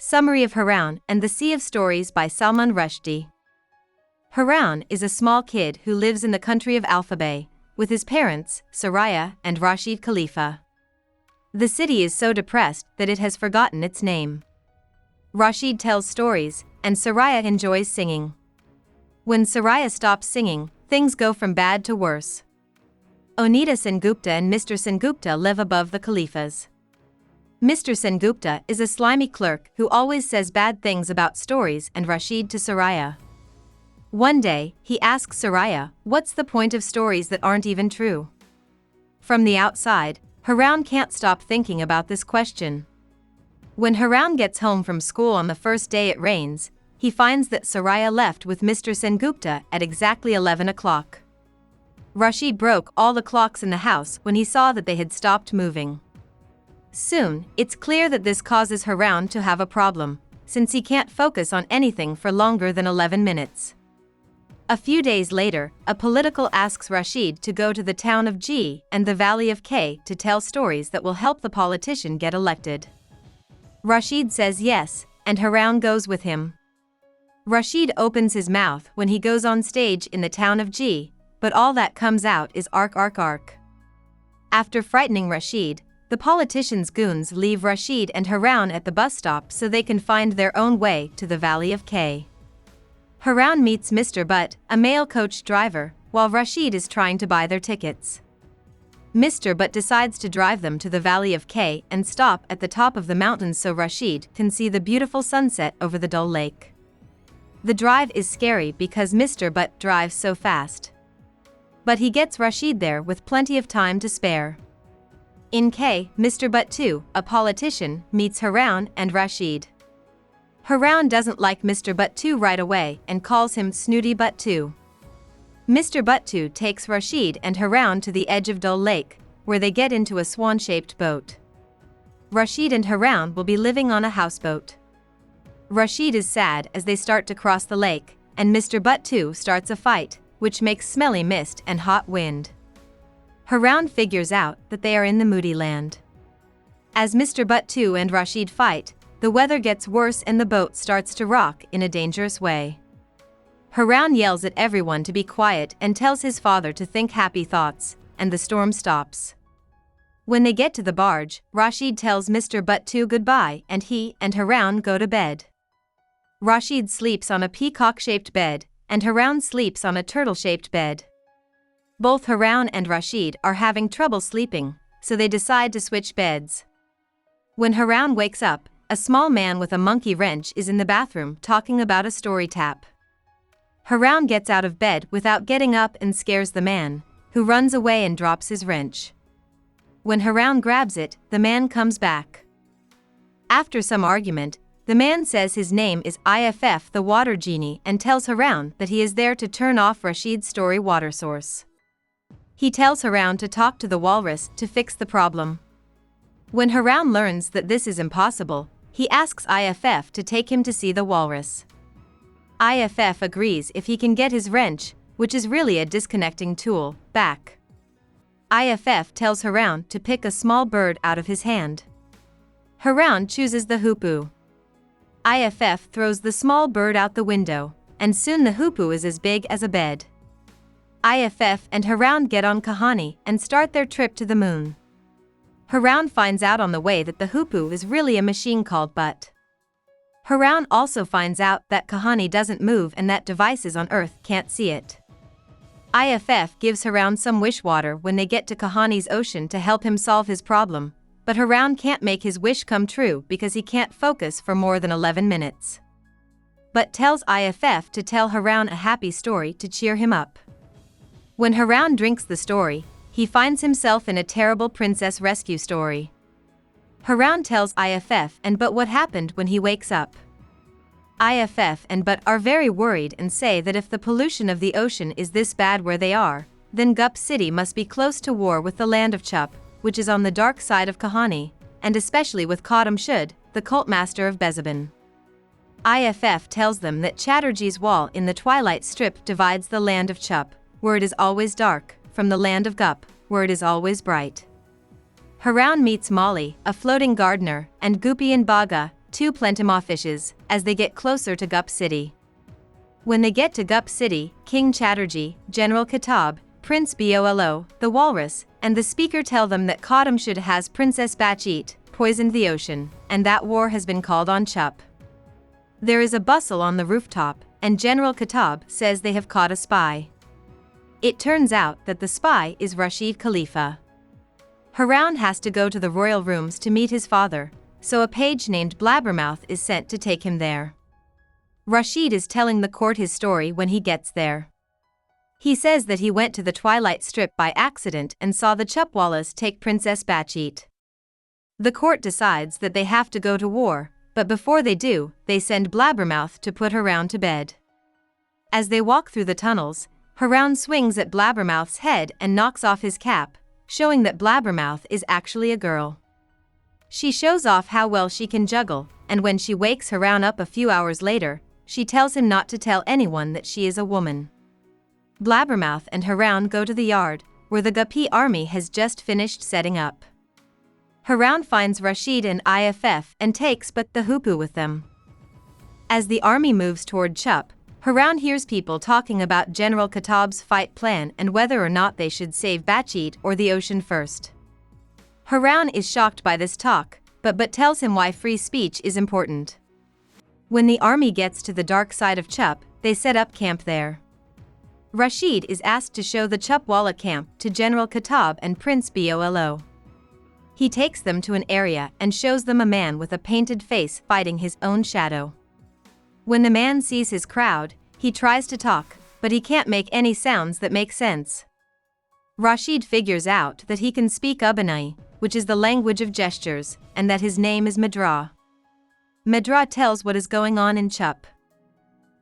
Summary of Haroun and the Sea of Stories by Salman Rushdie. Haroun is a small kid who lives in the country of Alphabet, with his parents, Soraya and Rashid Khalifa. The city is so depressed that it has forgotten its name. Rashid tells stories, and Soraya enjoys singing. When Soraya stops singing, things go from bad to worse. Onita Sengupta and Mr. Sengupta live above the Khalifas. Mr. Sengupta is a slimy clerk who always says bad things about stories and Rashid to Soraya. One day, he asks Soraya, "What's the point of stories that aren't even true?" From the outside, Haroun can't stop thinking about this question. When Haroun gets home from school on the first day it rains, he finds that Soraya left with Mr. Sengupta at exactly 11 o'clock. Rashid broke all the clocks in the house when he saw that they had stopped moving. Soon, it's clear that this causes Haroun to have a problem, since he can't focus on anything for longer than 11 minutes. A few days later, a political asks Rashid to go to the town of G and the valley of K to tell stories that will help the politician get elected. Rashid says yes, and Haroun goes with him. Rashid opens his mouth when he goes on stage in the town of G, but all that comes out is ark ark ark. After frightening Rashid, the politician's goons leave Rashid and Haroun at the bus stop so they can find their own way to the Valley of K. Haroun meets Mr. Butt, a male coach driver, while Rashid is trying to buy their tickets. Mr. Butt decides to drive them to the Valley of K and stop at the top of the mountains so Rashid can see the beautiful sunset over the Dal Lake. The drive is scary because Mr. Butt drives so fast. But he gets Rashid there with plenty of time to spare. In K, Mr. Butt 2, a politician, meets Haroun and Rashid. Haroun doesn't like Mr. Butt 2 right away and calls him Snooty Butt 2. Mr. Butt 2 takes Rashid and Haroun to the edge of Dal Lake, where they get into a swan-shaped boat. Rashid and Haroun will be living on a houseboat. Rashid is sad as they start to cross the lake, and Mr. Butt 2 starts a fight, which makes smelly mist and hot wind. Haroun figures out that they are in the Moody Land. As Mr. Butt 2 and Rashid fight, the weather gets worse and the boat starts to rock in a dangerous way. Haroun yells at everyone to be quiet and tells his father to think happy thoughts, and the storm stops. When they get to the barge, Rashid tells Mr. Butt 2 goodbye and he and Haroun go to bed. Rashid sleeps on a peacock-shaped bed, and Haroun sleeps on a turtle-shaped bed. Both Haroun and Rashid are having trouble sleeping, so they decide to switch beds. When Haroun wakes up, a small man with a monkey wrench is in the bathroom talking about a story tap. Haroun gets out of bed without getting up and scares the man, who runs away and drops his wrench. When Haroun grabs it, the man comes back. After some argument, the man says his name is Iff the water genie and tells Haroun that he is there to turn off Rashid's story water source. He tells Haroun to talk to the walrus to fix the problem. When Haroun learns that this is impossible, he asks Iff to take him to see the walrus. Iff agrees if he can get his wrench, which is really a disconnecting tool, back. Iff tells Haroun to pick a small bird out of his hand. Haroun chooses the hoopoe. Iff throws the small bird out the window, and soon the hoopoe is as big as a bed. Iff and Haroun get on Kahani and start their trip to the moon. Haroun finds out on the way that the hoopoe is really a machine called Butt. Haroun also finds out that Kahani doesn't move and that devices on Earth can't see it. Iff gives Haroun some wish water when they get to Kahani's ocean to help him solve his problem, but Haroun can't make his wish come true because he can't focus for more than 11 minutes. Butt tells Iff to tell Haroun a happy story to cheer him up. When Haroun drinks the story, he finds himself in a terrible princess rescue story. Haroun tells Iff and Butt what happened when he wakes up. Iff and Butt are very worried and say that if the pollution of the ocean is this bad where they are, then Gup City must be close to war with the land of Chup, which is on the dark side of Kahani, and especially with Kadam Shud, the cult master of Bezabin. Iff tells them that Chatterjee's wall in the Twilight Strip divides the land of Chup, where it is always dark, from the land of Gup, where it is always bright. Haroun meets Molly, a floating gardener, and Goopy and Baga, two Plentimo fishes, as they get closer to Gup City. When they get to Gup City, King Chatterjee, General Kitab, Prince Bolo, the walrus, and the speaker tell them that Kadamshud has Princess Bachit poisoned the ocean, and that war has been called on Chup. There is a bustle on the rooftop, and General Kitab says they have caught a spy. It turns out that the spy is Rashid Khalifa. Haroun has to go to the royal rooms to meet his father, so a page named Blabbermouth is sent to take him there. Rashid is telling the court his story when he gets there. He says that he went to the Twilight Strip by accident and saw the Chupwalas take Princess Bachit. The court decides that they have to go to war, but before they do, they send Blabbermouth to put Haroun to bed. As they walk through the tunnels, Haroun swings at Blabbermouth's head and knocks off his cap, showing that Blabbermouth is actually a girl. She shows off how well she can juggle, and when she wakes Haroun up a few hours later, she tells him not to tell anyone that she is a woman. Blabbermouth and Haroun go to the yard, where the Guppy army has just finished setting up. Haroun finds Rashid and IFF and takes but the Hoopoe with them. As the army moves toward Chup, Haroun hears people talking about General Kitab's fight plan and whether or not they should save Bachit or the ocean first. Haroun is shocked by this talk, but tells him why free speech is important. When the army gets to the dark side of Chup, they set up camp there. Rashid is asked to show the Chupwala camp to General Kitab and Prince Bolo. He takes them to an area and shows them a man with a painted face fighting his own shadow. When the man sees his crowd, he tries to talk, but he can't make any sounds that make sense. Rashid figures out that he can speak Ubanai, which is the language of gestures, and that his name is Medra. Medra tells what is going on in Chup.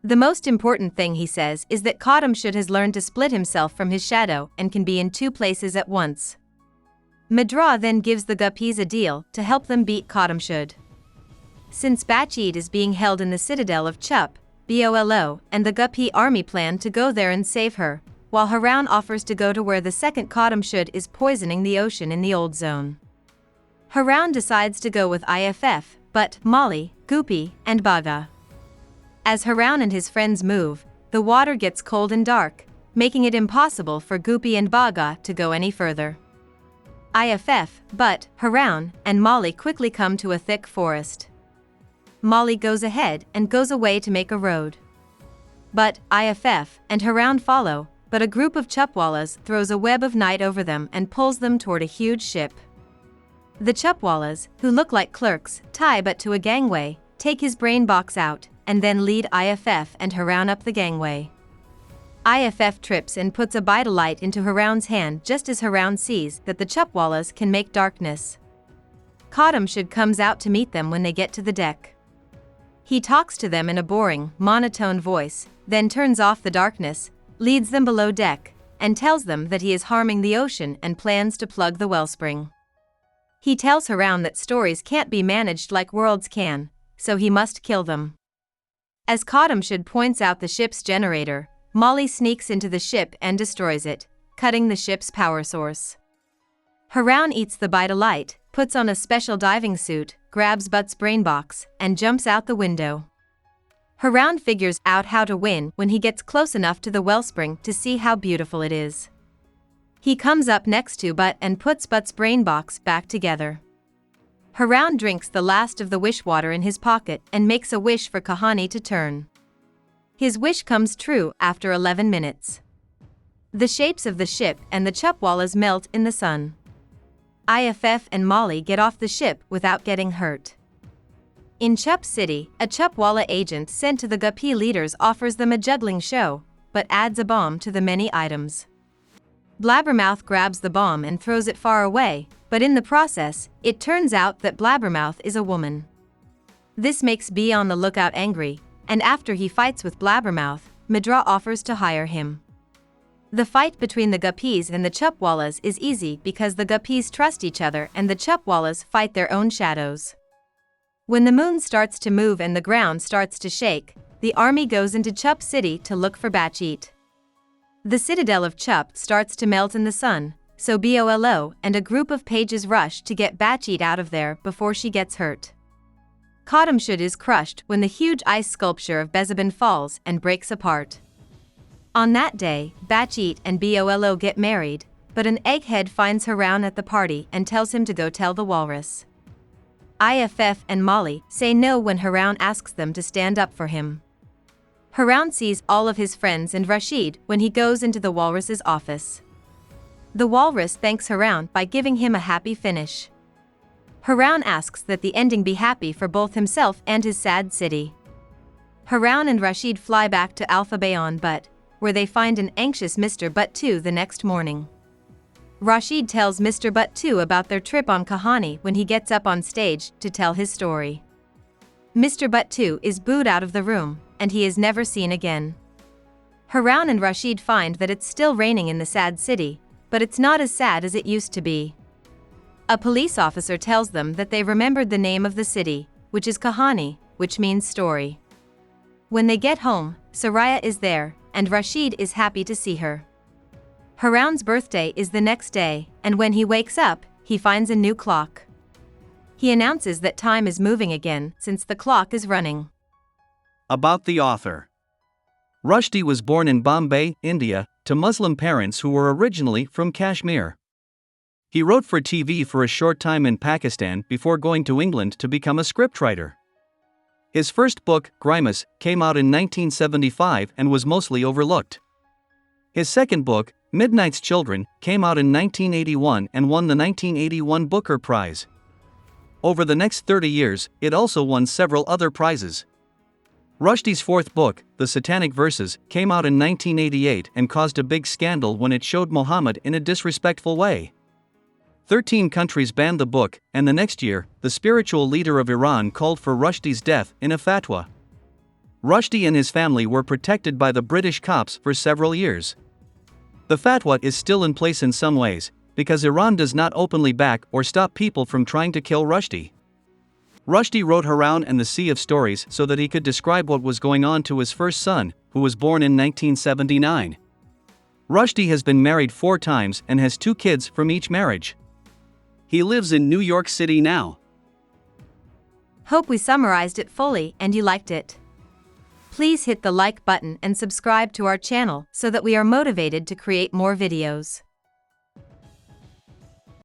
The most important thing he says is that Kadamshud has learned to split himself from his shadow and can be in two places at once. Medra then gives the Guppies a deal to help them beat Kadamshud. Since Bachit is being held in the citadel of Chup, Bolo and the Guppy army plan to go there and save her, while Haroun offers to go to where the second Kadamshud is poisoning the ocean in the old zone. Haroun decides to go with IFF, but Molly, Goopy, and Baga. As Haroun and his friends move, the water gets cold and dark, making it impossible for Goopy and Baga to go any further. IFF, but Haroun and Molly quickly come to a thick forest. Molly goes ahead and goes away to make a road. But IFF and Haroun follow, but a group of Chupwalas throws a web of night over them and pulls them toward a huge ship. The Chupwalas, who look like clerks, tie but to a gangway, take his brain box out, and then lead IFF and Haroun up the gangway. IFF trips and puts a light into Haroun's hand just as Haroun sees that the Chupwalas can make darkness. Kadamshud comes out to meet them when they get to the deck. He talks to them in a boring, monotone voice, then turns off the darkness, leads them below deck, and tells them that he is harming the ocean and plans to plug the wellspring. He tells Haroun that stories can't be managed like worlds can, so he must kill them. As Kadamshud points out the ship's generator, Molly sneaks into the ship and destroys it, cutting the ship's power source. Haroun eats the light, puts on a special diving suit, grabs Butt's brain box, and jumps out the window. Haroun figures out how to win when he gets close enough to the wellspring to see how beautiful it is. He comes up next to Butt and puts Butt's brain box back together. Haroun drinks the last of the wish water in his pocket and makes a wish for Kahani to turn. His wish comes true after 11 minutes. The shapes of the ship and the Chupwalas melt in the sun. IFF and Molly get off the ship without getting hurt. In Chup City, a Chupwala agent sent to the Guppy leaders offers them a juggling show, but adds a bomb to the many items. Blabbermouth grabs the bomb and throws it far away, but in the process, it turns out that Blabbermouth is a woman. This makes Bee on the lookout angry, and after he fights with Blabbermouth, Medra offers to hire him. The fight between the Guppies and the Chupwalas is easy because the Guppies trust each other and the Chupwalas fight their own shadows. When the moon starts to move and the ground starts to shake, the army goes into Chup City to look for Bachit. The citadel of Chup starts to melt in the sun, so Bolo and a group of pages rush to get Bachit out of there before she gets hurt. Kadamshud is crushed when the huge ice sculpture of Bezabin falls and breaks apart. On that day, Bachit and Bolo get married, but an egghead finds Haroun at the party and tells him to go tell the walrus. Iff and Molly say no when Haroun asks them to stand up for him. Haroun sees all of his friends and Rashid when he goes into the walrus's office. The walrus thanks Haroun by giving him a happy finish. Haroun asks that the ending be happy for both himself and his sad city. Haroun and Rashid fly back to Alpha Bayon Butt, where they find an anxious Mr. Butt-2 the next morning. Rashid tells Mr. Butt-2 about their trip on Kahani when he gets up on stage to tell his story. Mr. Butt-2 is booed out of the room, and he is never seen again. Haroun and Rashid find that it's still raining in the sad city, but it's not as sad as it used to be. A police officer tells them that they remembered the name of the city, which is Kahani, which means story. When they get home, Soraya is there, and Rashid is happy to see her. Haroun's birthday is the next day, and when he wakes up, he finds a new clock. He announces that time is moving again since the clock is running. About the author. Rushdie was born in Bombay, India, to Muslim parents who were originally from Kashmir. He wrote for TV for a short time in Pakistan before going to England to become a scriptwriter. His first book, Grimace, came out in 1975 and was mostly overlooked. His second book, Midnight's Children, came out in 1981 and won the 1981 Booker Prize. Over the next 30 years, it also won several other prizes. Rushdie's fourth book, The Satanic Verses, came out in 1988 and caused a big scandal when it showed Muhammad in a disrespectful way. 13 countries banned the book, and the next year, the spiritual leader of Iran called for Rushdie's death in a fatwa. Rushdie and his family were protected by the British cops for several years. The fatwa is still in place in some ways, because Iran does not openly back or stop people from trying to kill Rushdie. Rushdie wrote Haroun and the Sea of Stories so that he could describe what was going on to his first son, who was born in 1979. Rushdie has been married 4 times and has 2 kids from each marriage. He lives in New York City now. Hope we summarized it fully and you liked it. Please hit the like button and subscribe to our channel so that we are motivated to create more videos.